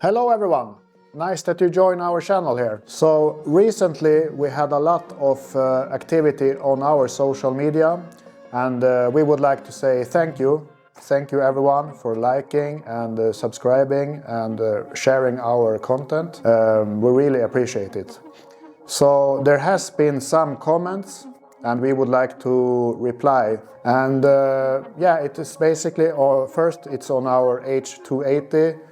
Hello everyone! Nice that you join our channel here. So recently we had a lot of activity on our social media, and we would like to say thank you. Thank you everyone for liking and subscribing and sharing our content. We really appreciate it. So there has been some comments and we would like to reply. And yeah, it is basically, first it's on our H280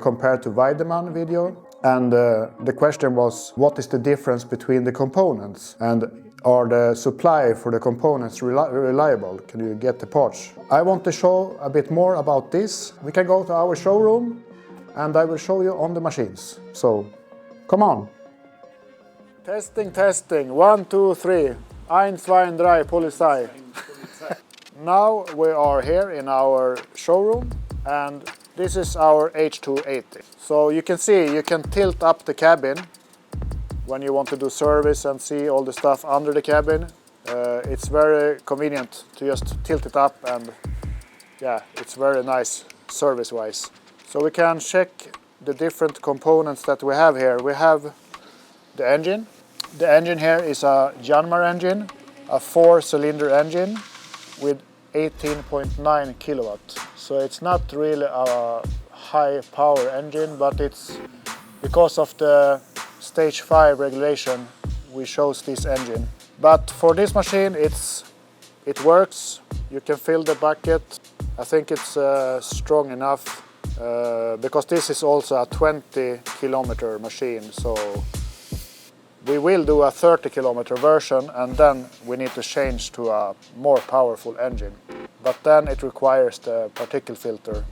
compared to Weidemann video. And the question was, what is the difference between the components? And are the supply for the components reliable? Can you get the parts? I want to show a bit more about this. We can go to our showroom and I will show you on the machines. So, come on. Testing, testing. 1, 2, 3. 1, 2, 3, Polizei. Now we are here in our showroom and this is our H280. So you can see, you can tilt up the cabin when you want to do service and see all the stuff under the cabin. It's very convenient to just tilt it up, and yeah, it's very nice service-wise. So we can check the different components that we have here. We have the engine. The engine here is a Yanmar engine, a 4-cylinder engine with 18.9 kilowatt. So it's not really a high power engine, but it's because of the stage 5 regulation we chose this engine. But for this machine it works. You can fill the bucket. I think it's strong enough because this is also a 20 kilometer machine. So we will do a 30 kilometer version and then we need to change to a more powerful engine. But then it requires the particle filter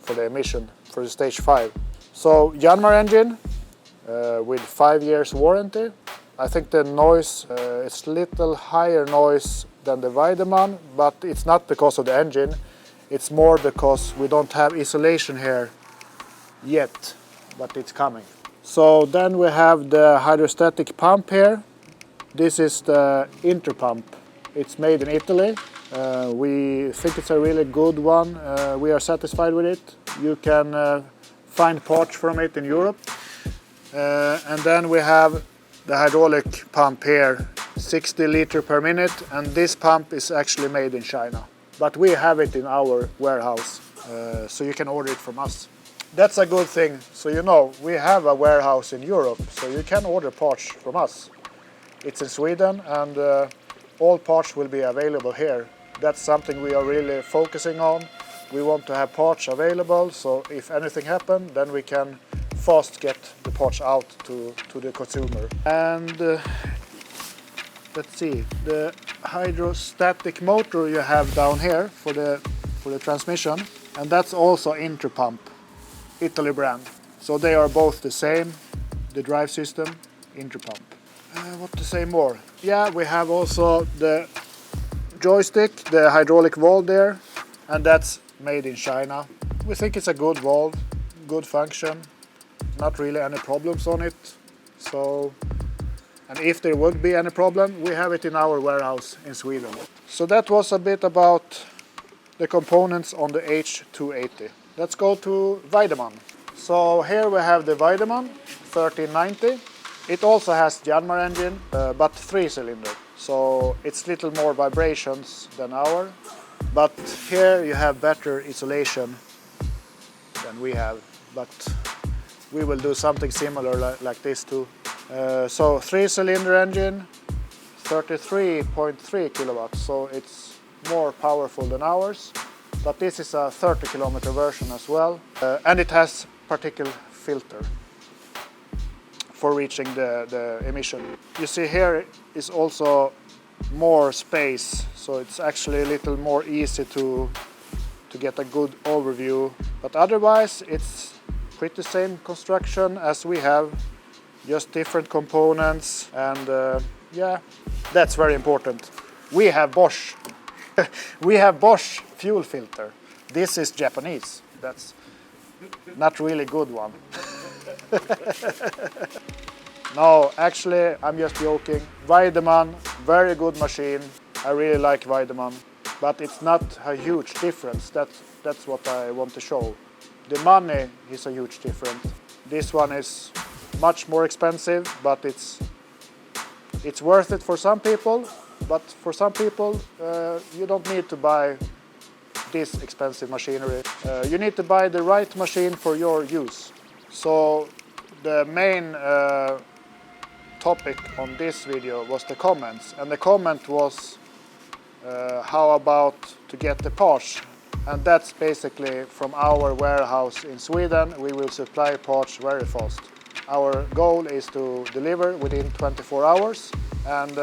for the emission for the stage 5. So Yanmar engine with 5 years warranty. I think the noise is little higher noise than the Weidemann, but it's not because of the engine. It's more because we don't have isolation here yet, but it's coming. So then we have the hydrostatic pump here. This is the interpump. It's made in Italy. We think it's a really good one. We are satisfied with it. You can find parts from it in Europe. And then we have the hydraulic pump here, 60 liters per minute, and this pump is actually made in China. But we have it in our warehouse, so you can order it from us. That's a good thing. So you know, we have a warehouse in Europe, so you can order parts from us. It's in Sweden and all parts will be available here. That's something we are really focusing on. We want to have parts available, so if anything happens, then we can fast get the parts out to the consumer. And let's see, the hydrostatic motor you have down here for the transmission, and that's also interpump, Italy brand. So they are both the same, the drive system, interpump. What to say more? Yeah, we have also the joystick, the hydraulic valve there, and that's made in China. We think it's a good valve, good function, not really any problems on it. So, and if there would be any problem, we have it in our warehouse in Sweden. So that was a bit about the components on the H280. Let's go to Weidemann. So here we have the Weidemann 1390. It also has Yanmar engine, but 3-cylinder. So it's little more vibrations than our. But here you have better isolation than we have. But we will do something similar like this too. So 3-cylinder engine, 33.3 kilowatts. So it's more powerful than ours. But this is a 30 kilometer version as well. And it has particle filter for reaching the emission. You see here is also more space, so it's actually a little more easy to get a good overview. But otherwise it's pretty same construction as we have, just different components, and yeah, that's very important. We have Bosch. We have Bosch fuel filter. This is Japanese. That's not really good one. No, actually, I'm just joking. Weidemann, very good machine. I really like Weidemann, but it's not a huge difference. That's what I want to show. The money is a huge difference. This one is much more expensive, but it's worth it for some people. But for some people, you don't need to buy this expensive machinery. You need to buy the right machine for your use. So the main topic on this video was the comments, and the comment was how about to get the parts, and that's basically from our warehouse in Sweden. We will supply parts very fast. Our goal is to deliver within 24 hours, and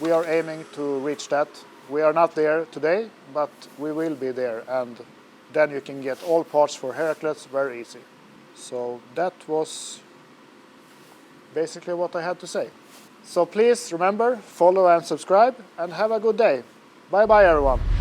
we are aiming to reach that. We are not there today, but we will be there, and then you can get all parts for Heracles very easy. So that was basically what I had to say. So please remember, follow and subscribe, and have a good day. Bye bye everyone.